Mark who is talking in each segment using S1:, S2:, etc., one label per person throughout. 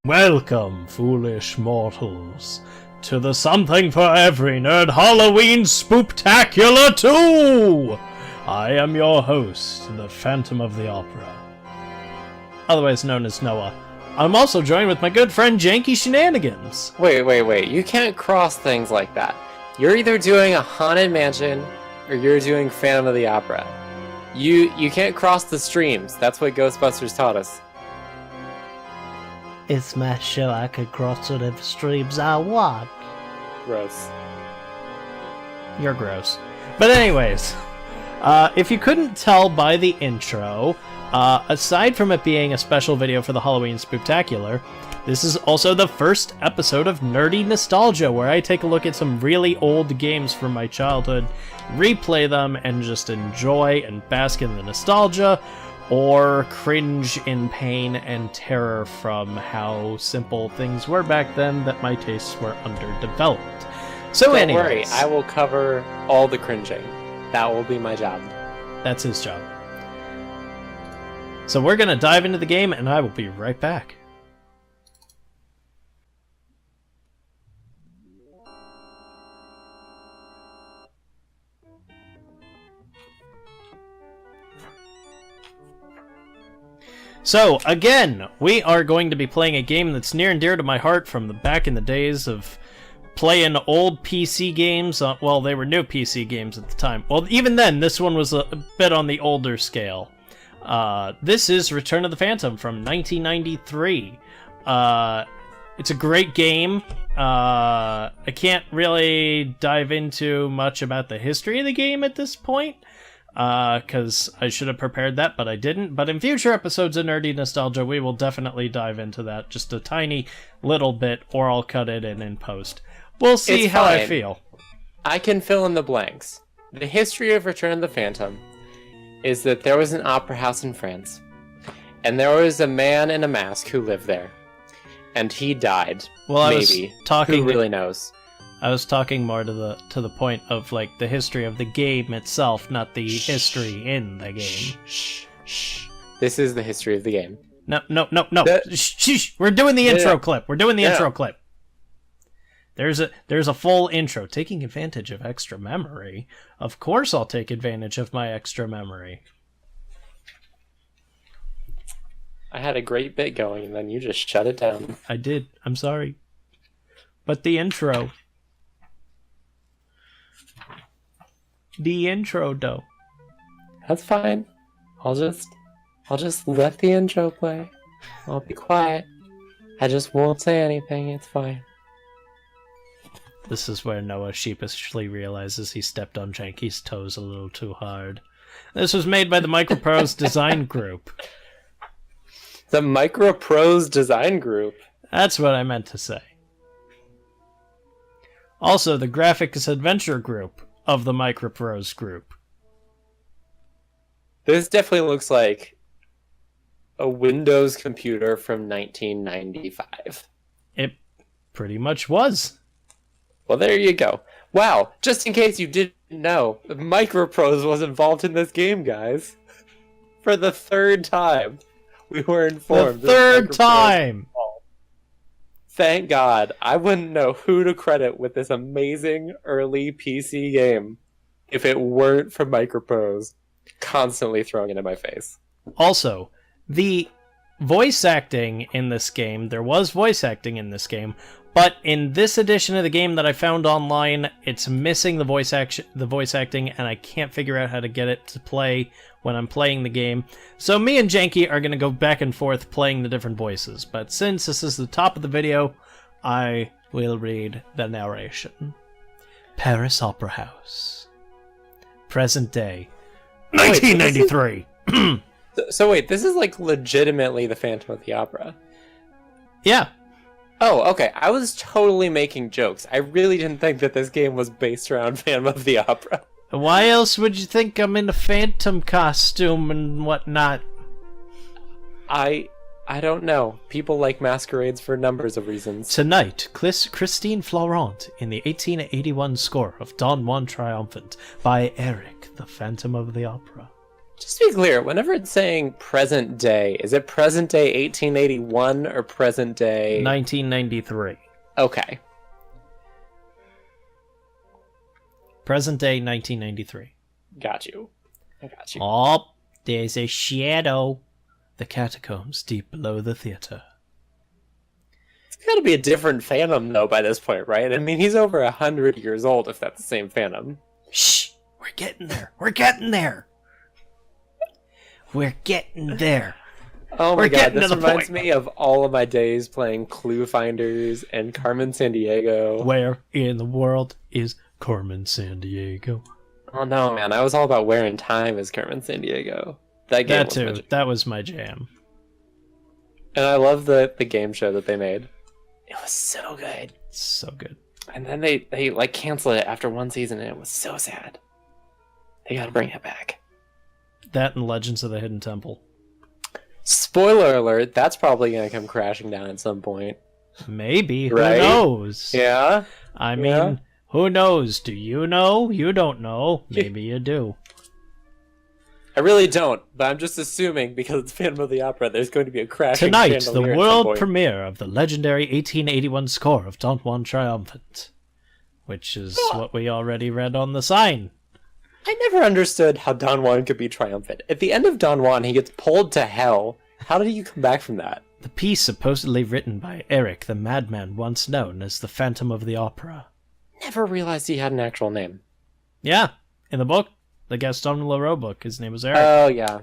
S1: Welcome, foolish mortals, to the Something for Every Nerd Halloween Spooktacular 2! I am your host, the Phantom of the Opera, otherwise known as Noah. I'm also joined with my good friend Janky Shenanigans.
S2: Wait, you can't cross things like that. You're either doing a Haunted Mansion, or you're doing Phantom of the Opera. You can't cross the streams. That's what Ghostbusters taught us.
S3: It's my show, I could cross whatever streams I want.
S2: Gross.
S1: You're gross. But anyways, if you couldn't tell by the intro, aside from it being a special video for the Halloween Spooktacular, this is also the first episode of Nerdy Nostalgia, where I take a look at some really old games from my childhood, replay them, and just enjoy and bask in the nostalgia, or cringe in pain and terror from how simple things were back then that my tastes were underdeveloped. So
S2: Don't worry, I will cover all the cringing. That will be my job.
S1: That's his job. So we're gonna dive into the game, and I will be right back. So, again, we are going to be playing a game that's near and dear to my heart from the back in the days of playing old PC games. Well, they were new PC games at the time. Well, even then, this one was a bit on the older scale. This is Return of the Phantom from 1993. It's a great game. I can't really dive into much about the history of the game at this point, because I should have prepared that, but I didn't. But in future episodes of Nerdy Nostalgia, we will definitely dive into that just a tiny little bit, or I'll cut it in post. We'll see how I feel.
S2: I can fill in the blanks. The history of Return of the Phantom is that there was an opera house in France, and there was a man in a mask who lived there, and he died.
S1: Well,
S2: maybe. Who really knows?
S1: I was talking more to the point of like the history of the game itself, not the history in the game.
S2: Shh. This is the history of the game.
S1: No. Shh. We're doing the intro clip. We're doing the intro clip. There's a full intro. Taking advantage of extra memory. Of course I'll take advantage of my extra memory.
S2: I had a great bit going, and then you just shut it down.
S1: I did. I'm sorry. But the intro... The intro, though.
S2: That's fine. I'll just let the intro play. I'll be quiet. I just won't say anything. It's fine.
S1: This is where Noah sheepishly realizes he stepped on Janky's toes a little too hard. This was made by the MicroProse Design Group.
S2: The MicroProse Design Group?
S1: That's what I meant to say. Also, the Graphics Adventure Group of the MicroProse Group.
S2: This definitely looks like a Windows computer from 1995.
S1: It pretty much was.
S2: Well, there you go. Wow, just in case you didn't know, MicroProse was involved in this game, guys. For the third time, we were informed.
S1: The third time!
S2: Thank God. I wouldn't know who to credit with this amazing early PC game if it weren't for MicroProse constantly throwing it in my face.
S1: Also, the voice acting in this game, there was voice acting in this game, but in this edition of the game that I found online, it's missing the voice acting, and I can't figure out how to get it to play when I'm playing the game. So me and Janky are going to go back and forth playing the different voices, but since this is the top of the video, I will read the narration. Paris Opera House. Present day.
S2: Wait,
S1: 1993.
S2: So wait, this is like legitimately the Phantom of the Opera.
S1: Yeah.
S2: Oh, okay. I was totally making jokes. I really didn't think that this game was based around Phantom of the Opera.
S1: Why else would you think I'm in a phantom costume and whatnot?
S2: I don't know. People like masquerades for numbers of reasons.
S1: Tonight, Christine Florent in the 1881 score of Don Juan Triumphant by Eric, the Phantom of the Opera.
S2: Just to be clear, whenever it's saying present day, is it present day 1881 or present day
S1: 1993.
S2: Okay.
S1: Present day 1993.
S2: Got you. I got you.
S1: Oh, there's a shadow. The catacombs deep below the theater.
S2: It's got to be a different Phantom though by this point, right? I mean, he's over 100 years old if that's the same Phantom.
S1: Shh! We're getting there. We're getting there. We're getting there.
S2: Oh my
S1: We're
S2: god,
S1: getting
S2: this
S1: to the
S2: reminds
S1: point.
S2: me of all of my days playing Clue Finders and Carmen Sandiego.
S1: Where in the world is Carmen Sandiego?
S2: Oh no, man, I was all about Where in Time as Carmen Sandiego. That game
S1: That
S2: was
S1: too.
S2: magic.
S1: That was my jam.
S2: And I love the game show that they made. It was so good.
S1: So good.
S2: And then they like canceled it after one season and it was so sad. They gotta bring it back.
S1: That and Legends of the Hidden Temple.
S2: Spoiler alert, that's probably gonna come crashing down at some point.
S1: Maybe.
S2: Right?
S1: Who knows?
S2: Yeah?
S1: I
S2: Yeah.
S1: mean, who knows? Do you know? You don't know. Maybe you do.
S2: I really don't, but I'm just assuming because it's Phantom of the Opera, there's going to be a crashing
S1: Tonight, the
S2: chandelier at some
S1: world
S2: point.
S1: premiere of the legendary 1881 score of Don Juan Triumphant, which is what we already read on the sign.
S2: I never understood how Don Juan could be triumphant. At the end of Don Juan, he gets pulled to hell. How did you come back from that?
S1: The piece supposedly written by Eric, the madman once known as the Phantom of the Opera.
S2: Never realized he had an actual name.
S1: Yeah, in the book, the Gaston Leroux book, his name was Eric.
S2: Oh yeah.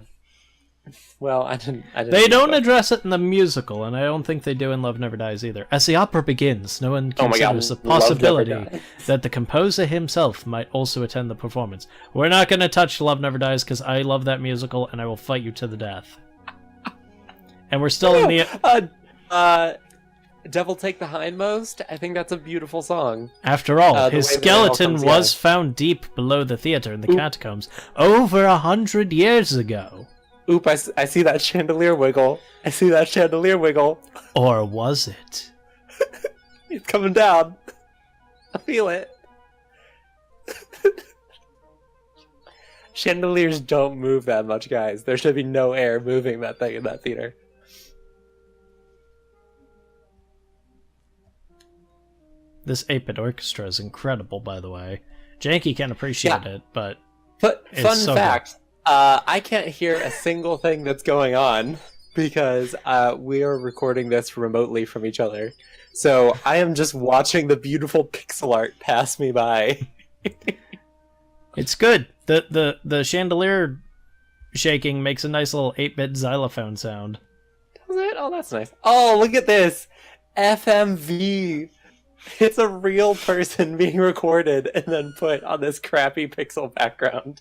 S2: Well, I didn't.
S1: They
S2: read
S1: don't
S2: the book.
S1: address it in the musical, and I don't think they do in Love Never Dies either. As the opera begins, no one
S2: Oh my God,
S1: considers the
S2: Love Never
S1: possibility
S2: Dies.
S1: that the composer himself might also attend the performance. We're not going to touch Love Never Dies because I love that musical, and I will fight you to the death. And we're still in the...
S2: Devil Take the Hindmost. I think that's a beautiful song.
S1: After all,
S2: the
S1: his
S2: way that it all
S1: skeleton
S2: comes
S1: was
S2: together.
S1: found deep below the theater in the catacombs over 100 years ago.
S2: Oop! I see that chandelier wiggle. I see that chandelier wiggle.
S1: Or was it?
S2: It's coming down. I feel it. Chandeliers don't move that much, guys. There should be no air moving that thing in that theater.
S1: This 8-bit orchestra is incredible, by the way. Janky can't appreciate it, but
S2: But
S1: It's
S2: fun
S1: so
S2: fact, I can't hear a single thing that's going on because we are recording this remotely from each other. So I am just watching the beautiful pixel art pass me by.
S1: it's good. The chandelier shaking makes a nice little 8-bit xylophone sound.
S2: Does it? Oh, that's nice. Oh, look at this. FMV. It's a real person being recorded and then put on this crappy pixel background.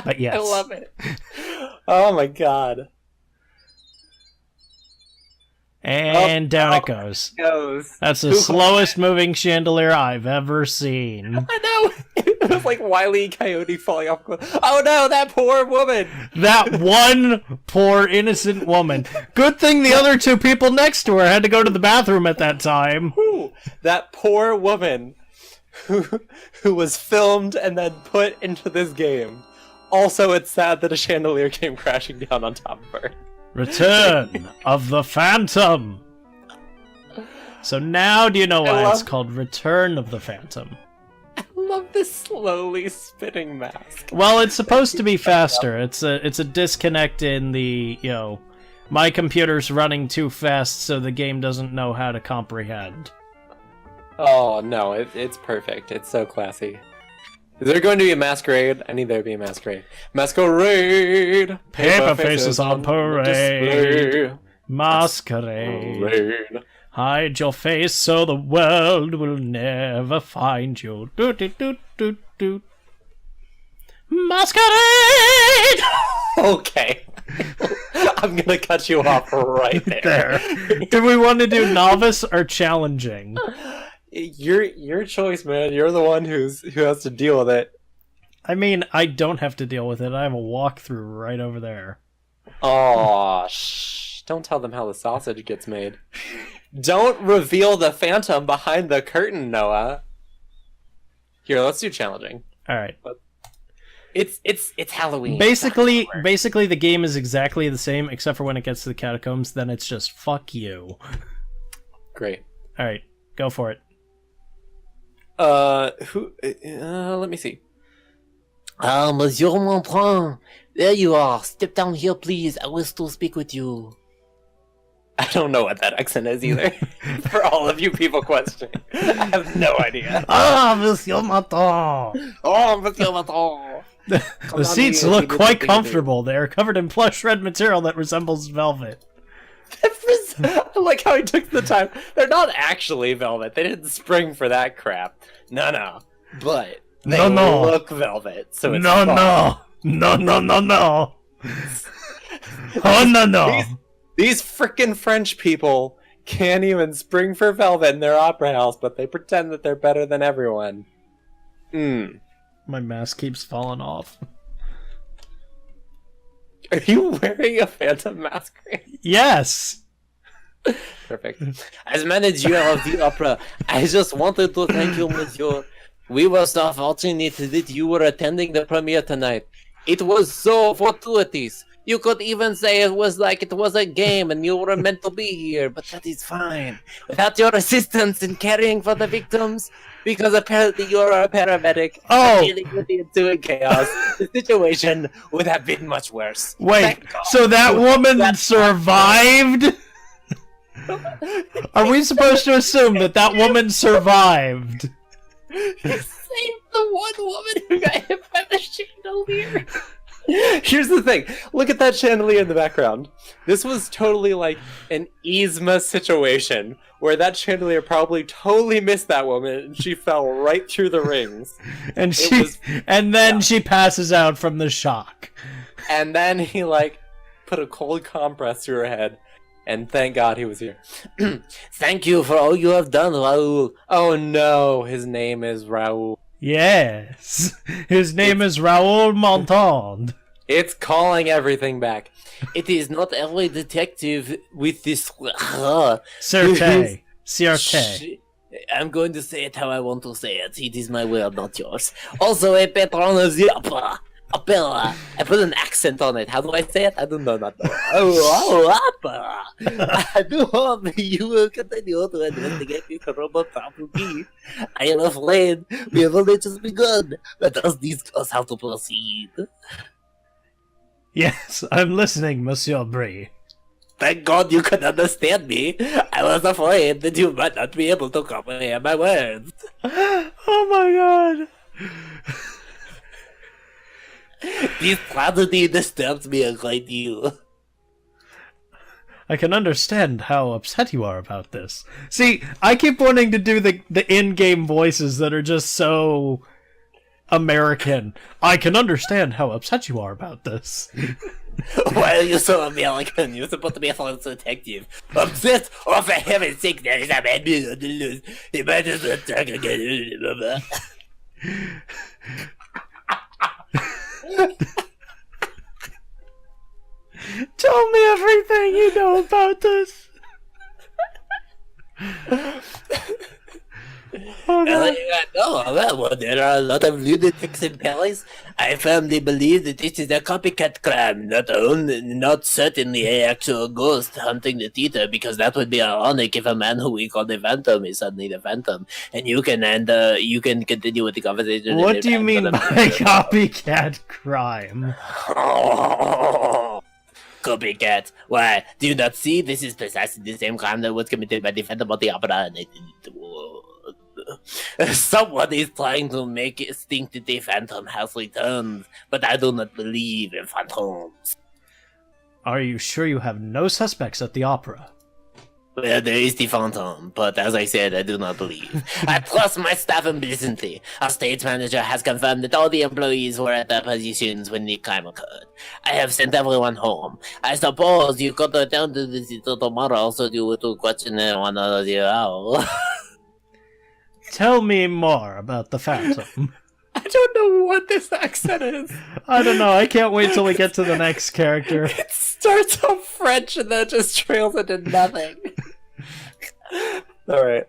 S1: But yes.
S2: I love it. Oh my god.
S1: And down it goes.
S2: Goes.
S1: That's the slowest moving chandelier I've ever seen.
S2: I know. It was like Wile E. Coyote falling off. Oh no, that poor woman.
S1: That one poor innocent woman. Good thing the other two people next to her had to go to the bathroom at that time.
S2: Ooh, that poor woman who was filmed and then put into this game. Also, it's sad that a chandelier came crashing down on top of her.
S1: Return of the Phantom. So now do you know why it's
S2: love-
S1: called Return of the Phantom?
S2: I love this slowly spinning mask.
S1: Well, it's supposed to be faster. It's a disconnect in the, my computer's running too fast so the game doesn't know how to comprehend.
S2: Oh no, it's perfect. It's so classy. Is there going to be a masquerade? I need there to be a masquerade. Masquerade!
S1: Paper faces on parade.
S2: display.
S1: Masquerade.
S2: Parade.
S1: Hide your face so the world will never find you. Do do do do do. Masquerade!
S2: Okay. I'm gonna cut you off right there.
S1: Do we want to do novice or challenging?
S2: Your choice, man. You're the one who has to deal with it.
S1: I mean, I don't have to deal with it. I have a walkthrough right over there.
S2: Oh, shh. Don't tell them how the sausage gets made. Don't reveal the phantom behind the curtain, Noah. Here, let's do challenging.
S1: All right.
S2: It's Halloween.
S1: Basically, the game is exactly the same, except for when it gets to the catacombs. Then it's just fuck you.
S2: Great.
S1: All right, go for it.
S2: Let me see.
S4: Monsieur Montrand, there you are. Step down here, please. I wish to speak with you.
S2: I don't know what that accent is either. For all of you people questioning, I have no idea.
S3: Monsieur Montrand.
S4: Oh, Monsieur Montrand.
S1: The seats look quite comfortable. They are covered in plush red material that resembles velvet.
S2: I like how he took the time. They're not actually velvet. They didn't spring for that crap. No. But they look velvet. So it's
S1: No. Oh, no.
S2: These frickin' French people can't even spring for velvet in their opera house, but they pretend that they're better than everyone.
S1: My mask keeps falling off.
S2: Are you wearing a phantom mask?
S1: Yes!
S2: Perfect.
S4: As manager of the opera, I just wanted to thank you, monsieur. We were so fortunate that you were attending the premiere tonight. It was so fortuitous. You could even say it was like it was a game and you were meant to be here, but that is fine. Without your assistance in caring for the victims, because apparently you're a paramedic, dealing with the ensuing chaos, the situation would have been much worse.
S1: Wait, so that woman survived? Are we supposed to assume that woman survived?
S4: Save the one woman who got hit by the chandelier.
S2: Here's the thing. Look at that chandelier in the background. This was totally like an Yzma situation where that chandelier probably totally missed that woman and she fell right through the rings.
S1: And she passes out from the shock.
S2: And then he put a cold compress through her head. And thank God he was here.
S4: Thank you for all you have done, Raoul.
S2: Oh no, his name is Raoul.
S1: Yes, his name is Raoul Montrand.
S2: It's calling everything back.
S4: It is not every detective with this...
S1: Certes.
S4: I'm going to say it how I want to say it. It is my word, not yours. Also a patron of the opera. Opera. I put an accent on it. How do I say it? I don't know. Opera. I do hope you will continue to investigate this terrible property. I am afraid we have only just begun. Let us discuss how to proceed.
S1: Yes, I'm listening, Monsieur Brie.
S4: Thank God you could understand me. I was afraid that you might not be able to comprehend my words.
S1: Oh my God.
S4: This tragedy disturbs me a great deal.
S1: I can understand how upset you are about this. See, I keep wanting to do the in-game voices that are just so American. I can understand how upset you are about this.
S4: Why are you so American? You're supposed to be a false detective. Upset? Oh, for heaven's sake, there is a man being on the loose. He might just attack again.
S1: Tell me everything you know about this. Oh, no.
S4: Well, there are a lot of lunatics in Paris. I firmly believe that this is a copycat crime, not certainly an actual ghost hunting the theater, because that would be ironic if a man who we call the Phantom is suddenly the Phantom, and you can continue with the conversation.
S1: What do you mean by copycat crime?
S4: Copycat. Why? Do you not see? This is precisely the same crime that was committed by the Phantom of the Opera. Someone is trying to make us think that the Phantom has returned, but I do not believe in phantoms.
S1: Are you sure you have no suspects at the opera?
S4: Well, there is the phantom, but as I said, I do not believe. I trust my staff implicitly. Our stage manager has confirmed that all the employees were at their positions when the crime occurred. I have sent everyone home. I suppose you could return to the city tomorrow so you to question one of the hour.
S3: Tell me more about the Phantom.
S2: I don't know what this accent is.
S1: I don't know. I can't wait till we get to the next character.
S2: It starts off French and then just trails into nothing. Alright.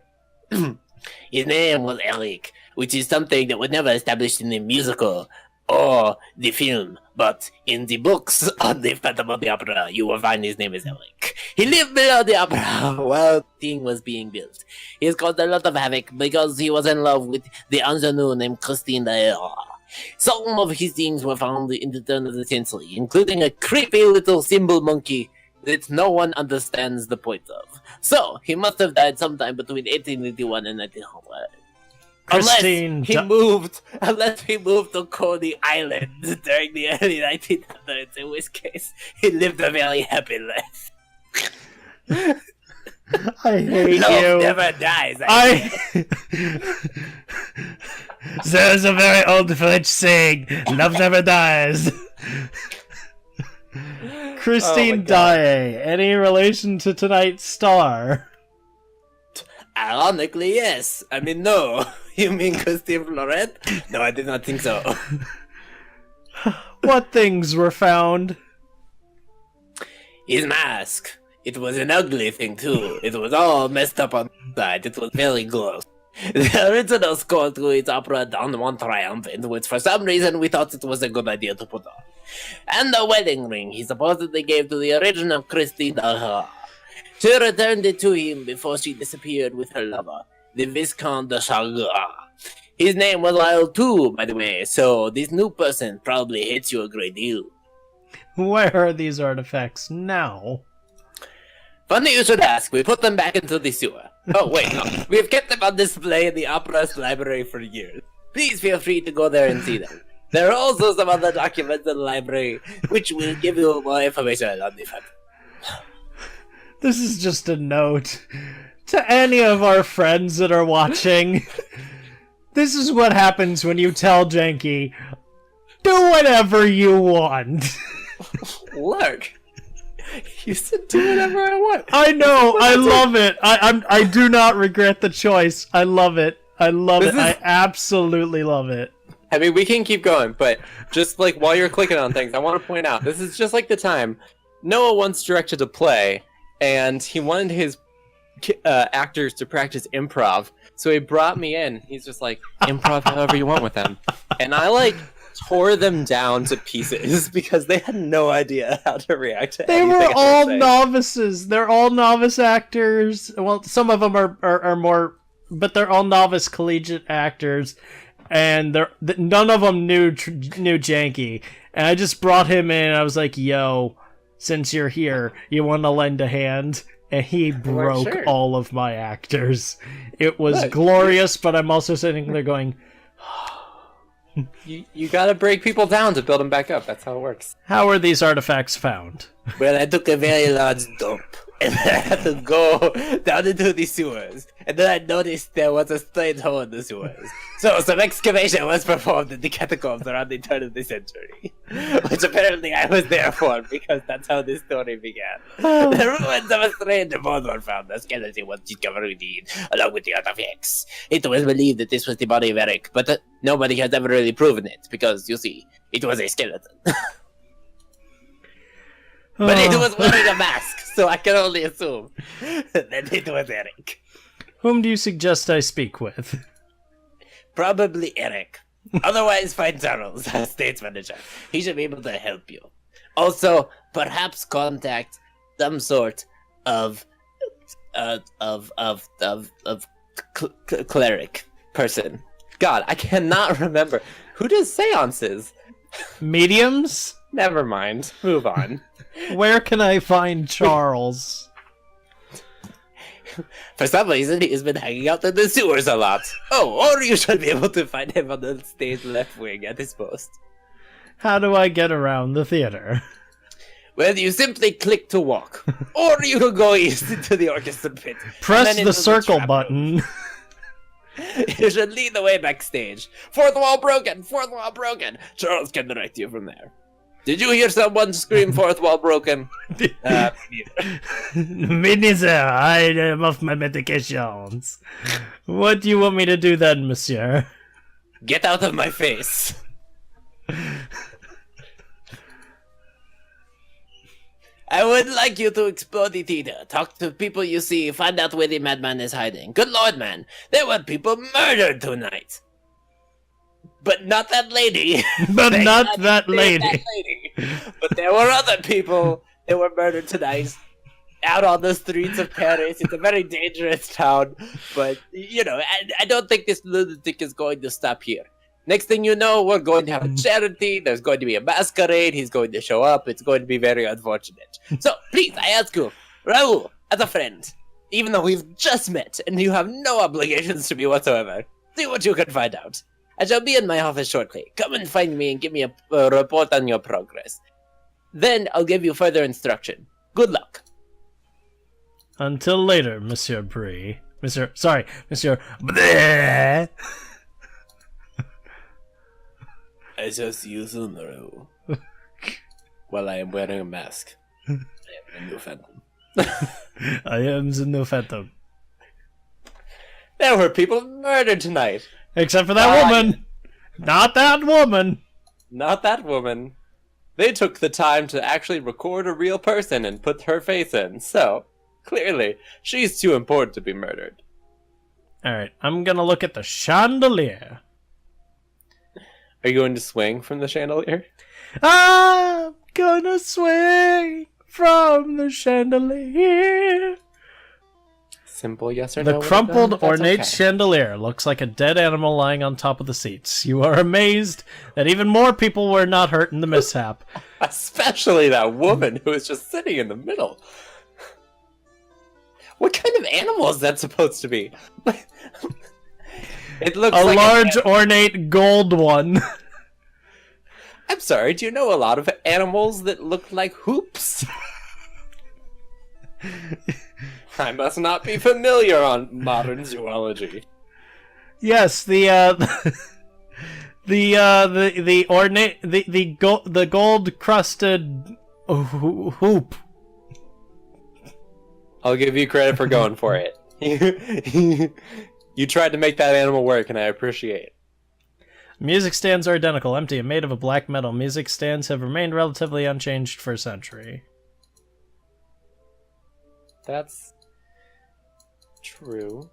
S4: His name was Eric, which is something that was never established in the musical or the film, but in the books on the Phantom of the Opera, you will find his name is Eric. He lived below the opera while the thing was being built. He has caused a lot of havoc because he was in love with the ingenue named Christine Daae. Some of his things were found in the turn of the century, including a creepy little symbol monkey that no one understands the point of. So, he must have died sometime between 1881 and 1900. Unless he moved to Coney Island during the early 1900s, in which case he lived a very happy life.
S1: I hate
S4: Love
S1: you.
S4: never dies.
S3: There's a very old French saying, love never dies.
S1: Christine Daae. Any relation to tonight's star?
S4: Ironically, yes. I mean, no. You mean Christine Florette? No, I did not think so.
S1: What things were found?
S4: His mask. It was an ugly thing, too. It was all messed up on the side. It was very gross. The original score to its opera Don Juan Triumphant, which for some reason we thought it was a good idea to put on. And the wedding ring he supposedly gave to the original Christine Daae. She returned it to him before she disappeared with her lover, the Viscount de Chagrin. His name was Lyle too, by the way, so this new person probably hates you a great deal.
S1: Where are these artifacts now?
S4: Funny you should ask. We put them back into the sewer. Oh, wait, no. We have kept them on display in the opera's library for years. Please feel free to go there and see them. There are also some other documents in the library, which will give you more information on the Phantom.
S1: This is just a note to any of our friends that are watching. This is what happens when you tell Janky, do whatever you want.
S2: Look. You said do whatever I want.
S1: I know. I love it. I do not regret the choice. I love it. I love it. I absolutely love it.
S2: I mean, we can keep going, but just like while you're clicking on things, I want to point out this is just like the time Noah once directed a play, and he wanted his actors to practice improv. So he brought me in. He's just like, improv however you want with them, and I like tore them down to pieces because they had no idea how to react to
S1: They
S2: anything
S1: were
S2: I was
S1: all
S2: saying.
S1: novices. They're all novice actors. Well, some of them are more, but they're all novice collegiate actors, and none of them knew Janky. And I just brought him in. And I was like, "Yo, since you're here, you want to lend a hand?" And he broke
S2: sure.
S1: all of my actors. It was
S2: Look.
S1: glorious, but I'm also sitting there going,
S2: You gotta break people down to build them back up. That's how it works.
S1: "How are these artifacts found?"
S4: Well, I took a very large dump, and I had to go down into the sewers. And then I noticed there was a straight hole in the sewers. So some excavation was performed in the catacombs around the turn of the century. Which apparently I was there for, because that's how this story began. The ruins of a strange abode were found. The skeleton was discovered indeed, along with the artifacts. It was believed that this was the body of Eric, but nobody has ever really proven it, because, you see, it was a skeleton. But it was wearing a mask, so I can only assume that it was Eric.
S1: Whom do you suggest I speak with?
S4: Probably Eric. Otherwise, find Charles, our stage manager. He should be able to help you. Also, perhaps contact some sort of cleric person.
S2: God, I cannot remember. Who does seances?
S1: Mediums?
S2: Never mind. Move on.
S1: Where can I find Charles?
S4: For some reason, he's been hanging out in the sewers a lot. Oh, or you should be able to find him on the stage left wing at his post.
S1: How do I get around the theater?
S4: Well, you simply click to walk, or you can go east into the orchestra pit.
S1: Press the circle
S4: trap
S1: button.
S4: room. You should lead the way backstage. Fourth wall broken. Fourth wall broken. Charles can direct you from there. Did you hear someone scream fourth wall broken?
S3: Me neither. I am off my medications.
S1: What do you want me to do then, monsieur?
S4: Get out of my face. I would like you to explore the theater, talk to people you see, find out where the madman is hiding. Good lord, man, there were people murdered tonight. But not that lady.
S1: But not that lady.
S4: But there were other people that were murdered tonight. Out on the streets of Paris. It's a very dangerous town. But, you know, I don't think this lunatic is going to stop here. Next thing you know, we're going to have a charity. There's going to be a masquerade. He's going to show up. It's going to be very unfortunate. So, please, I ask you, Raoul, as a friend, even though we've just met and you have no obligations to me whatsoever, see what you can find out. I shall be in my office shortly. Come and find me and give me a report on your progress. Then I'll give you further instruction. Good luck.
S1: Until later, Monsieur Brie. Monsieur Bleh.
S4: I shall see you soon, Raoul. While I am wearing a mask. I am the new Phantom.
S1: I am the new Phantom.
S2: There were people murdered tonight.
S1: Except for that woman. Not that woman.
S2: Not that woman. They took the time to actually record a real person and put her face in, so clearly she's too important to be murdered.
S1: Alright, I'm gonna look at the chandelier.
S2: Are you going to swing from the chandelier?
S1: I'm gonna swing from the chandelier.
S2: Simple yes or no.
S1: The
S2: would have
S1: crumpled,
S2: done, but that's
S1: ornate
S2: okay.
S1: chandelier looks like a dead animal lying on top of the seats. You are amazed that even more people were not hurt in the mishap.
S2: Especially that woman who was just sitting in the middle. What kind of animal is that supposed to be? It looks
S1: A
S2: like
S1: large, ornate gold one.
S2: I'm sorry, do you know a lot of animals that look like hoops? I must not be familiar on modern zoology.
S1: Yes, the ornate, the gold crusted hoop.
S2: I'll give you credit for going for it. You tried to make that animal work, and I appreciate.
S1: Music stands are identical, empty, and made of a black metal. Music stands have remained relatively unchanged for a century.
S2: That's true.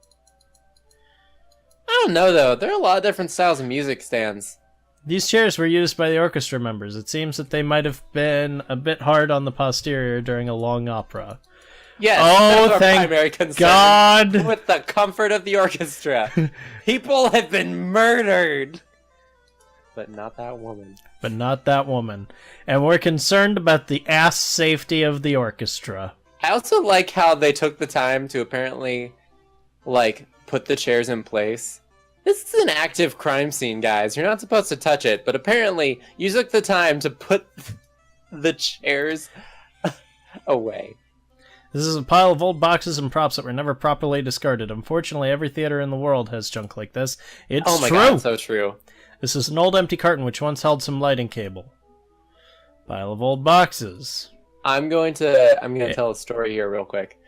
S2: I don't know, though. There are a lot of different styles of music stands.
S1: These chairs were used by the orchestra members. It seems that they might have been a bit hard on the posterior during a long opera.
S2: Yes,
S1: Oh,
S2: that's our
S1: thank
S2: primary concern.
S1: God!
S2: With the comfort of the orchestra. People have been murdered. But not that woman.
S1: But not that woman. And we're concerned about the ass safety of the orchestra.
S2: I also like how they took the time to apparently, like, put the chairs in place. This is an active crime scene, guys. You're not supposed to touch it, but apparently you took the time to put the chairs away.
S1: This is a pile of old boxes and props that were never properly discarded. Unfortunately, every theater in the world has junk like this. It's
S2: Oh my
S1: true.
S2: god, so true.
S1: This is an old empty carton which once held some lighting cable. Pile of old boxes.
S2: I'm gonna tell a story here real quick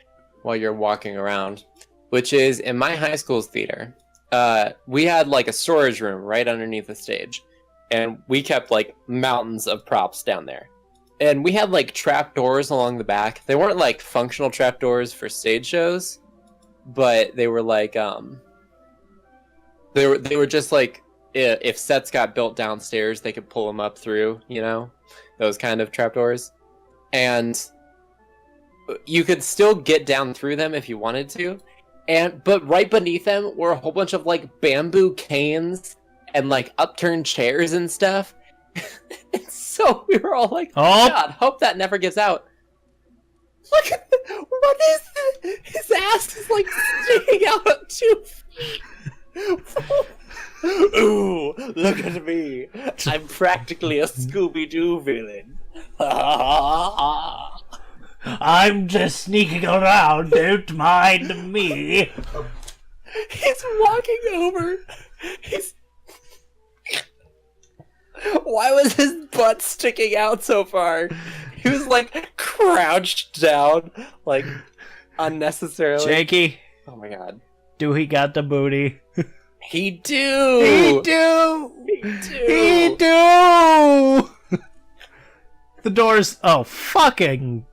S2: while you're walking around, which is in my high school's theater. We had like a storage room right underneath the stage, and we kept like mountains of props down there. And we had like trap doors along the back. They weren't like functional trap doors for stage shows, but they were like they were just like if sets got built downstairs, they could pull them up through, you know, those kind of trap doors. And you could still get down through them if you wanted to. But right beneath them were a whole bunch of like bamboo canes and like upturned chairs and stuff. And so we were all like,
S1: Oh.
S2: God, hope that never gets out. Look at what is this? His ass is like sticking out of 2 feet. Ooh, look at me. I'm practically a Scooby-Doo villain.
S3: I'm just sneaking around, don't mind me.
S2: He's walking over. Why was his butt sticking out so far? He was like crouched down, like unnecessarily.
S1: Janky,
S2: Oh my god.
S1: do he got the booty?
S2: He do.
S1: He do.
S2: He do.
S1: He do. The door's. Oh, fucking.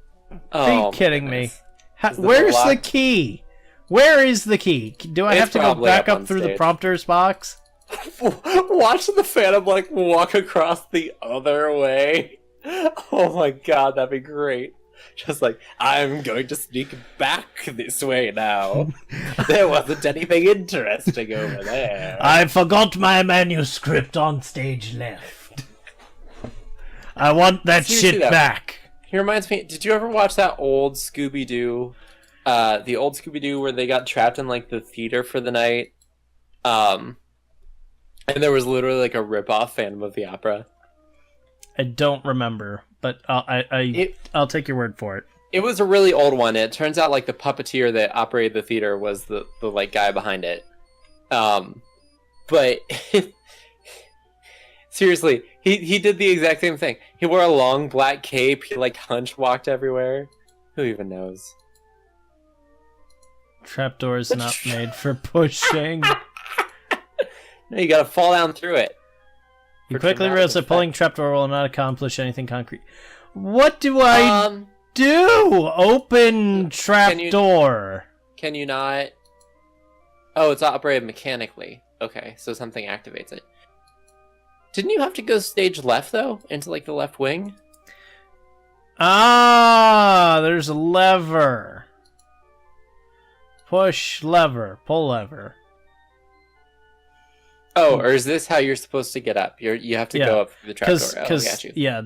S1: Are you
S2: Oh,
S1: kidding
S2: my
S1: me?
S2: goodness. Is the
S1: Where's
S2: door
S1: the
S2: locked?
S1: key? Where is the key? Do I
S2: It's
S1: have to go
S2: probably
S1: back
S2: up
S1: up
S2: on
S1: through the
S2: stage.
S1: prompter's box?
S2: Watch the Phantom like walk across the other way. Oh my god, that'd be great. Just like, I'm going to sneak back this way now. There wasn't anything interesting over there.
S3: I forgot my manuscript on stage left. I want that
S2: Seriously,
S3: shit
S2: though.
S3: back.
S2: He reminds me, did you ever watch that old Scooby-Doo? The old Scooby-Doo where they got trapped in like the theater for the night? And there was literally like a rip-off Phantom of the Opera.
S1: I don't remember, but I'll take your word for it.
S2: It was a really old one. It turns out like the puppeteer that operated the theater was the like guy behind it. But seriously, he did the exact same thing. He wore a long black cape. He like hunch walked everywhere. Who even knows?
S1: Trapdoor's not made for pushing.
S2: No, you gotta fall down through it.
S1: You
S2: For
S1: quickly
S2: dramatic
S1: realize that
S2: effect.
S1: pulling trapdoor will not accomplish anything concrete. What do I do? Open trapdoor.
S2: Can you not? Oh, it's operated mechanically. Okay, so something activates it. Didn't you have to go stage left though, into like the left wing?
S1: Ah, there's a lever. Push lever. Pull lever.
S2: Oh, or is this how you're supposed to get up? You have to
S1: Yeah,
S2: go up through the trapdoor. Oh, I
S1: Because
S2: got you.
S1: yeah,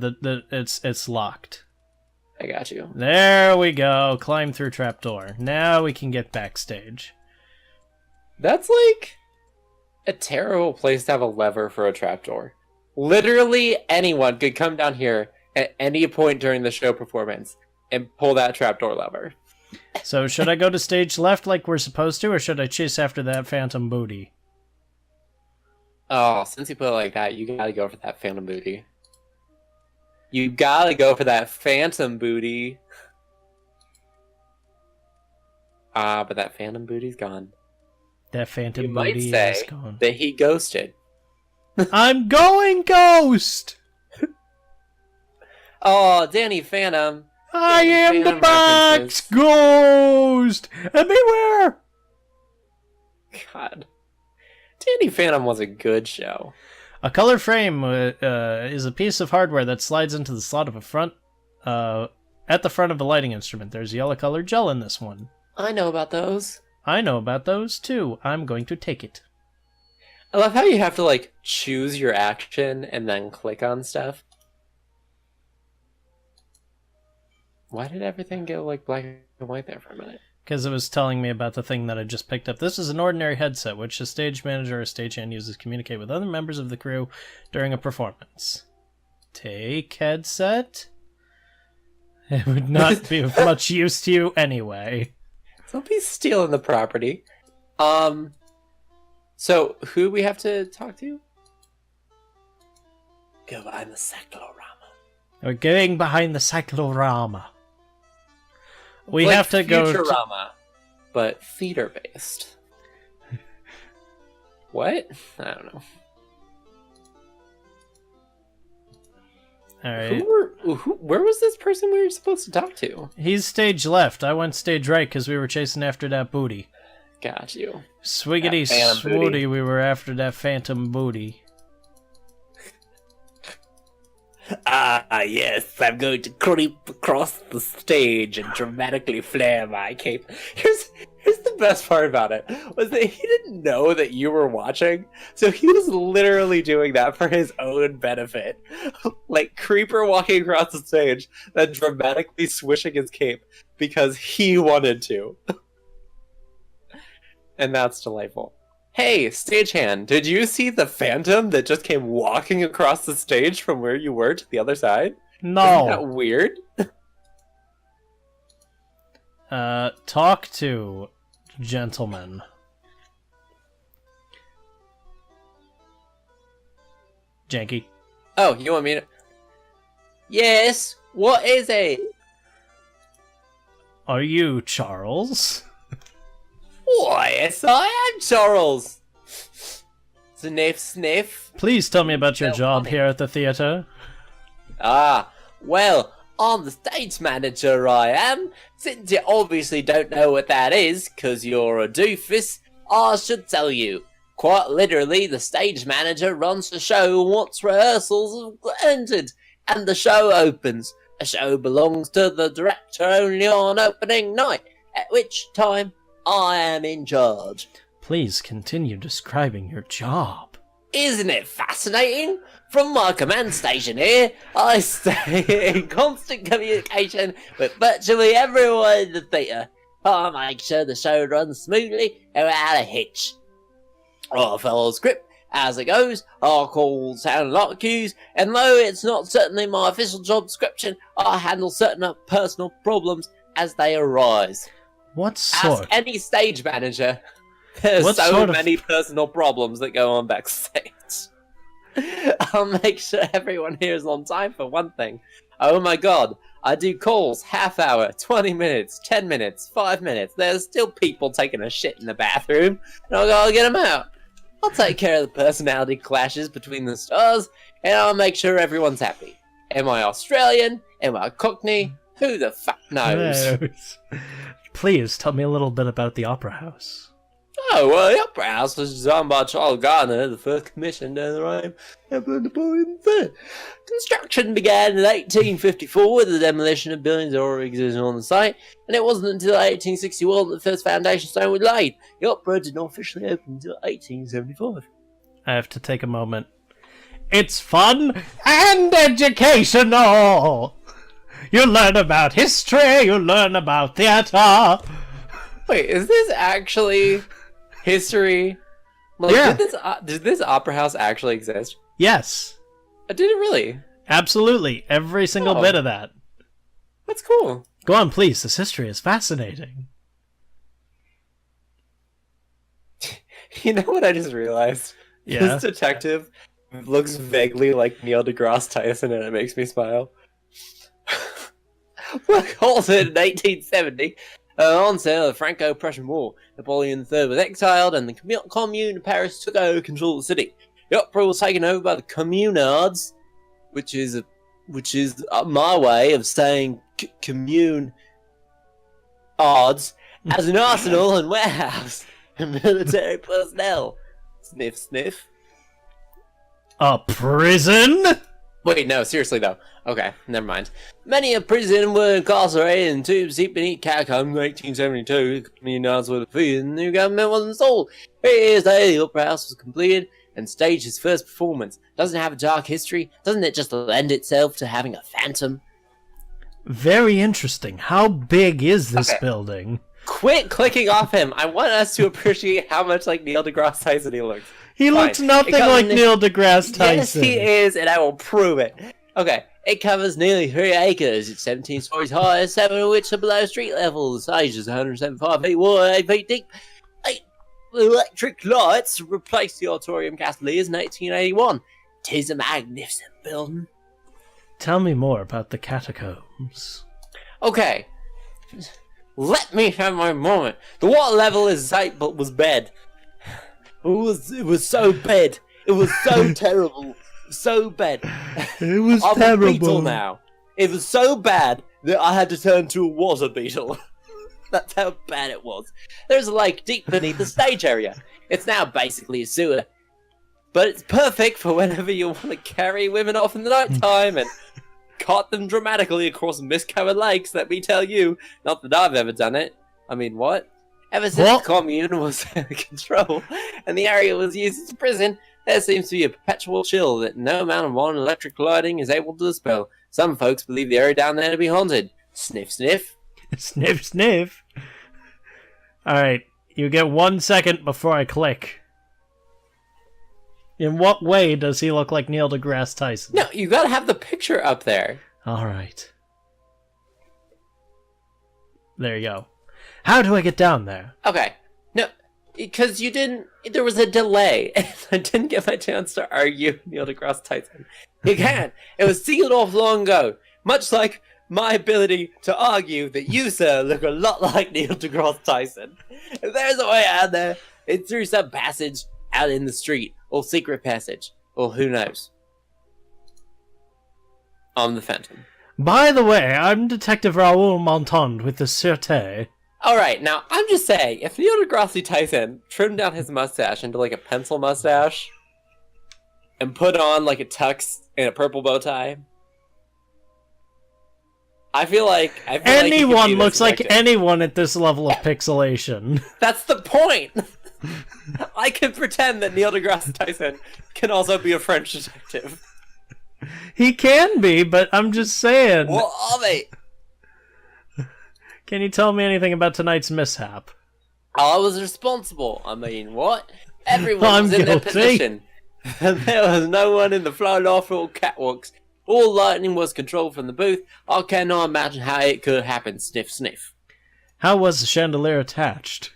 S1: it's locked.
S2: I got you.
S1: There we go. Climb through trapdoor. Now we can get backstage.
S2: That's like a terrible place to have a lever for a trapdoor. Literally anyone could come down here at any point during the show performance and pull that trapdoor lever.
S1: So should I go to stage left like we're supposed to, or should I chase after that phantom booty?
S2: Oh, since you put it like that, you gotta go for that phantom booty. You gotta go for that phantom booty. Ah, but that phantom booty's gone.
S1: That phantom
S2: You might
S1: booty
S2: say
S1: is gone.
S2: that he ghosted.
S1: I'm going ghost!
S2: Oh, Danny Phantom.
S1: I am the
S2: Phantom
S1: box
S2: references.
S1: ghost! And beware!
S2: God. Danny Phantom was a good show.
S1: A color frame is a piece of hardware that slides into the slot of a front, at the front of a lighting instrument. There's yellow colored gel in this one.
S2: I know about those.
S1: I know about those too. I'm going to take it.
S2: I love how you have to, like, choose your action and then click on stuff. Why did everything go, like, black and white there for a minute?
S1: Because it was telling me about the thing that I just picked up. This is an ordinary headset, which a stage manager or stagehand uses to communicate with other members of the crew during a performance. Take headset? It would not be of much use to you anyway.
S2: Don't be stealing the property. So, who do we have to talk to? Go behind the cyclorama.
S1: We're going behind the cyclorama. We
S2: Like
S1: have to go to...
S2: Futurama, but theater-based. What? I don't know.
S1: Alright.
S2: Where was this person we were supposed to talk to?
S1: He's stage left. I went stage right because we were chasing after that booty.
S2: Got you.
S1: Swiggity
S2: That phantom
S1: swooty,
S2: booty.
S1: we were after that phantom booty.
S4: Ah, yes, I'm going to creep across the stage and dramatically flare my cape.
S2: Here's the best part about it was that he didn't know that you were watching, so he was literally doing that for his own benefit. Like Creeper walking across the stage, then dramatically swishing his cape because he wanted to. And that's delightful. Hey, stagehand, did you see the phantom that just came walking across the stage from where you were to the other side?
S1: No.
S2: Isn't that weird?
S1: Talk to gentleman. Janky.
S2: Oh, you want me to... Yes, what is it?
S1: Are you Charles?
S2: Why, yes, I am Charles. Sniff, sniff.
S1: Please tell me about your
S2: Well,
S1: job
S2: funny.
S1: here at the theater.
S2: Ah, well, I'm the stage manager, I am. Since you obviously don't know what that is, 'cause you're a doofus, I should tell you. Quite literally, the stage manager runs the show once rehearsals have ended, and the show opens. A show belongs to the director only on opening night, at which time I am in charge.
S1: Please continue describing your job.
S2: Isn't it fascinating? From my command station here, I stay in constant communication with virtually everyone in the theatre. I make sure the show runs smoothly and without a hitch. I follow the script as it goes, I call sound lot cues, and though it's not certainly my official job description, I handle certain personal problems as they arise.
S1: What sort?
S2: Ask any stage manager. There's
S1: What
S2: so
S1: sort of-
S2: many personal problems that go on backstage. I'll make sure everyone here is on time for one thing. Oh my god, I do calls, half hour, 20 minutes, 10 minutes, 5 minutes. There's still people taking a shit in the bathroom, and I'll go get them out. I'll take care of the personality clashes between the stars, and I'll make sure everyone's happy. Am I Australian? Am I Cockney? Who the fuck knows?
S1: Please tell me a little bit about the Opera House.
S2: Oh, well, the Opera House was designed by Charles Gardner, the first commission during the reign of Napoleon III. Construction began in 1854 with the demolition of buildings already existing on the site, and it wasn't until 1861 that the first foundation stone was laid. The opera did not officially open until 1875.
S1: I have to take a moment. It's fun and educational! You learn about history, you learn about theater.
S2: Wait, is this actually history? Like,
S1: Yeah.
S2: Did this opera house actually exist?
S1: Yes,
S2: Did it really?
S1: absolutely. Every single
S2: Oh.
S1: bit of that.
S2: That's cool.
S1: Go on, please. This history is fascinating.
S2: You know what I just realized?
S1: Yeah.
S2: This detective looks vaguely like Neil deGrasse Tyson, and it makes me smile. Look, also in 1870, onset of the Franco-Prussian War, Napoleon III was exiled, and the Commune of Paris took over control of the city. The opera was taken over by the communards, which is my way of saying commune odds, as an arsenal and warehouse and military personnel. Sniff, sniff.
S1: A prison?
S2: Wait, no, seriously though. Okay, never mind. Many a prison were incarcerated in tubes deep beneath catacombs in 1872. The communards were defeated and the new government was installed. 3 years later, the Opera House was completed and staged its first performance. Doesn't it have a dark history? Doesn't it just lend itself to having a phantom?
S1: Very interesting. How big is this
S2: Okay.
S1: building?
S2: Quit clicking off him. I want us to appreciate how much like Neil deGrasse Tyson he looks.
S1: He
S2: Fine.
S1: looks nothing
S2: It
S1: like
S2: comes-
S1: Neil deGrasse Tyson.
S2: Yes, he is, and I will prove it. Okay, it covers nearly 3 acres. It's 17 stories high, 7 of which are below street level. The stage is 175 feet wide, 8 feet deep. 8 electric lights replaced the auditorium casteliers in 1881. 'Tis a magnificent building.
S1: Tell me more about the catacombs.
S2: Okay, let me have my moment. The water level is 8, but was bad. It was so bad. It was so terrible. So bad.
S1: It was
S2: I'm a
S1: terrible.
S2: beetle now. It was so bad that I had to turn to a water beetle. That's how bad it was. There's a lake deep beneath the stage area. It's now basically a sewer. But it's perfect for whenever you want to carry women off in the night time and cart them dramatically across mist-covered lakes, let me tell you. Not that I've ever done it. I mean, what? Ever since
S1: What?
S2: the commune was under control and the area was used as a prison, there seems to be a perpetual chill that no amount of modern electric lighting is able to dispel. Some folks believe the area down there to be haunted. Sniff, sniff.
S1: Sniff, sniff. Alright, you get 1 second before I click. In what way does he look like Neil deGrasse Tyson?
S2: No, you gotta have the picture up there.
S1: Alright. There you go. How do I get down there?
S2: Okay. No, because you didn't... There was a delay, and I didn't get my chance to argue Neil deGrasse Tyson. You can't. It was sealed off long ago. Much like my ability to argue that you, sir, look a lot like Neil deGrasse Tyson. If there's a way out there, it's through some passage out in the street, or secret passage, or who knows. I'm the Phantom.
S1: By the way, I'm Detective Raoul Montand with the Sûreté.
S2: Alright, now, I'm just saying, if Neil deGrasse Tyson trimmed down his mustache into, like, a pencil mustache, and put on, like, a tux and a purple bow tie, I feel like
S1: anyone looks like anyone at this level of pixelation.
S2: That's the point! I can pretend that Neil deGrasse Tyson can also be a French detective.
S1: He can be, but I'm just saying.
S2: What are they?
S1: Can you tell me anything about tonight's mishap?
S2: I was responsible. I mean, what? Everyone
S1: I'm
S2: was in their
S1: guilty.
S2: position. There was no one in the fly loft or catwalks. All lighting was controlled from the booth. I cannot imagine how it could happen. Sniff, sniff.
S1: How was the chandelier attached?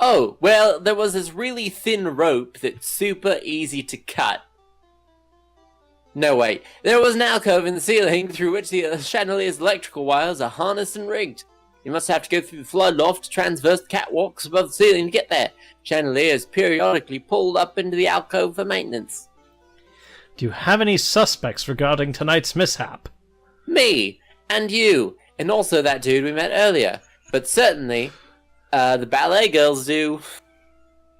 S2: Oh, well, there was this really thin rope that's super easy to cut. No, wait. There was an alcove in the ceiling through which the chandelier's electrical wires are harnessed and rigged. You must have to go through the flood loft to transverse catwalks above the ceiling to get there. Chandelier is periodically pulled up into the alcove for maintenance.
S1: Do you have any suspects regarding tonight's mishap?
S2: Me, and you, and also that dude we met earlier. But certainly, the ballet girls do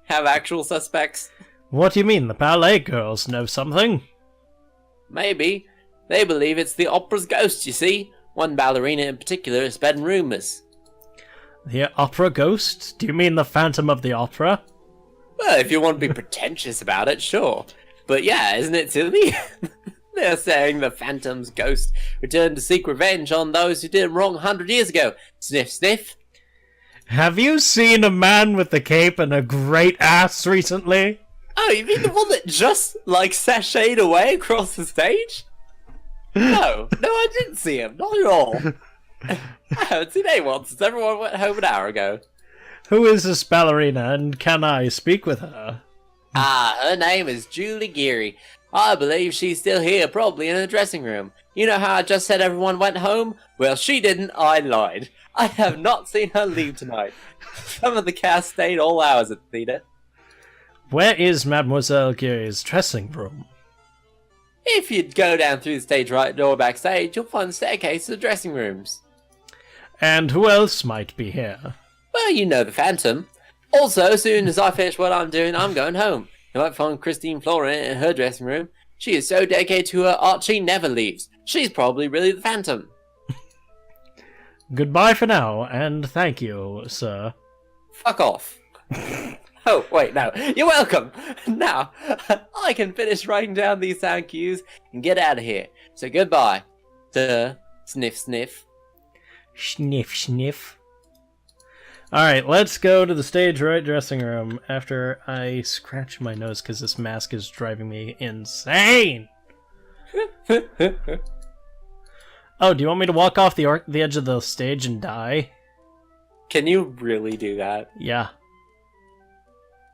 S2: have actual suspects.
S1: What do you mean, the ballet girls know something?
S2: Maybe. They believe it's the opera's ghost, you see. One ballerina in particular is spreading rumors.
S1: The opera ghost? Do you mean the Phantom of the Opera?
S2: Well, if you want to be pretentious about it, sure. But yeah, isn't it silly? They're saying the Phantom's ghost returned to seek revenge on those who did him wrong 100 years ago. Sniff, sniff.
S1: Have you seen a man with a cape and a great ass recently?
S2: Oh, you mean the one that just, like, sashayed away across the stage? No, I didn't see him. Not at all. I haven't seen anyone since everyone went home an hour ago.
S1: Who is this ballerina, and can I speak with her?
S2: Her name is Julie Geary. I believe she's still here, probably in her dressing room. You know how I just said everyone went home? Well, she didn't, I lied. I have not seen her leave tonight. Some of the cast stayed all hours at the theatre.
S1: Where is Mademoiselle Geary's dressing room?
S2: If you go down through the stage right door backstage, you'll find the staircase to the dressing rooms.
S1: And who else might be here?
S2: Well, you know the Phantom. Also, as soon as I finish what I'm doing, I'm going home. You might find Christine Florent in her dressing room. She is so dedicated to her art, she never leaves. She's probably really the Phantom.
S1: Goodbye for now, and thank you, sir.
S2: Fuck off. Oh, wait, no. You're welcome. Now, I can finish writing down these sound cues and get out of here. So goodbye. Sniff, sniff.
S1: Sniff, sniff. Alright, let's go to the stage right dressing room after I scratch my nose because this mask is driving me insane! Oh, do you want me to walk off the edge of the stage and die?
S2: Can you really do that?
S1: Yeah.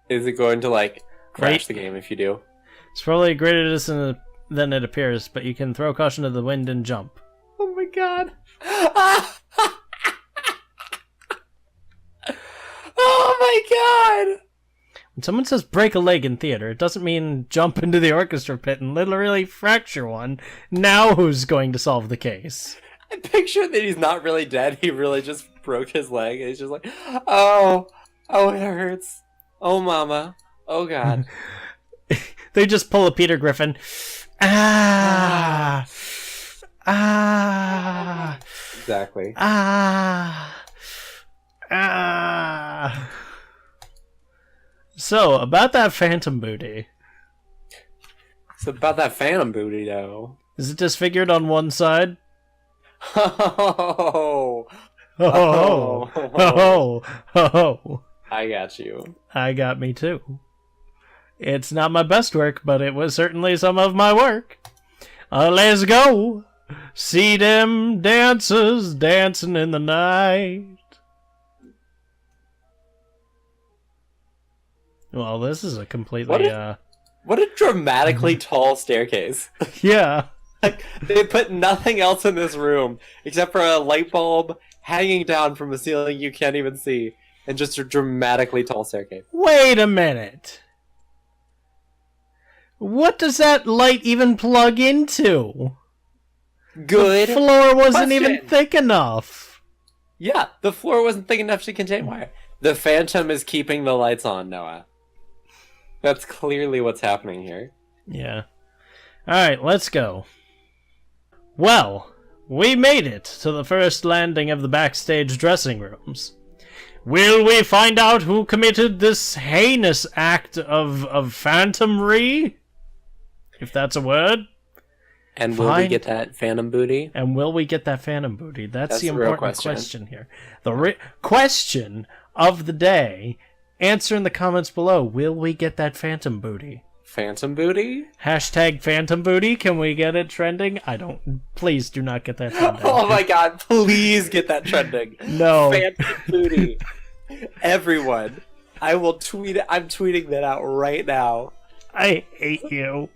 S2: Is it going to, like, crash
S1: Wait.
S2: the game if you do?
S1: It's probably a greater distance than it appears, but you can throw caution to the wind and jump.
S2: Oh my god. Oh my god!
S1: When someone says break a leg in theater, it doesn't mean jump into the orchestra pit and literally fracture one. Now who's going to solve the case?
S2: I picture that he's not really dead, he really just broke his leg, and he's just like, oh, it hurts. Oh mama. Oh god.
S1: They just pull a Peter Griffin. Ah! Ah!
S2: Exactly.
S1: Ah! Ah! So, about that phantom booty.
S2: It's about that phantom booty, though.
S1: Is it disfigured on one side?
S2: Oh,
S1: Oh! Oh! Oh!
S2: I got you.
S1: I got me too. It's not my best work, but it was certainly some of my work. Let's go. See them dancers dancing in the night. Well, this is a completely,
S2: What a dramatically tall staircase.
S1: yeah.
S2: Like, they put nothing else in this room except for a light bulb hanging down from a ceiling you can't even see, and just a dramatically tall staircase.
S1: Wait a minute. What does that light even plug into?
S2: Good.
S1: The floor wasn't even
S2: question.
S1: thick enough.
S2: Yeah, the floor wasn't thick enough to contain wire. The Phantom is keeping the lights on, Noah. That's clearly what's happening here.
S1: Yeah. Alright, let's go. Well, we made it to the first landing of the backstage dressing rooms. Will we find out who committed this heinous act of phantomry? If that's a word.
S2: And will we get that Phantom booty?
S1: And will we get that phantom booty? That's the
S2: the real
S1: important
S2: question.
S1: question here. The question of the day. Answer in the comments below. Will we get that phantom booty?
S2: Phantom booty?
S1: Hashtag phantom booty. Can we get it trending? I don't. Please do not get that trending.
S2: Oh my god, please get that trending.
S1: No.
S2: Phantom booty. Everyone. I will tweet it. I'm tweeting that out right now.
S1: I hate you.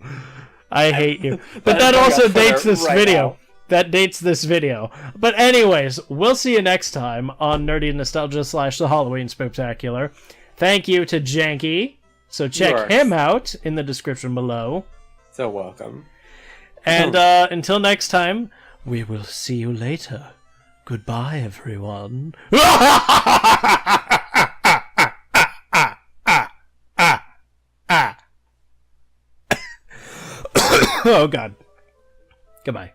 S1: I hate you. But
S2: That
S1: that
S2: is
S1: also
S2: going up
S1: dates
S2: Twitter
S1: this
S2: right
S1: video.
S2: now.
S1: That dates this video. But anyways, we'll see you next time on Nerdy Nostalgia / the Halloween Spooktacular. Thank you to Janky. So check
S2: Yours.
S1: him out in the description below.
S2: So welcome.
S1: And until next time, we will see you later. Goodbye, everyone. Oh, God. Goodbye.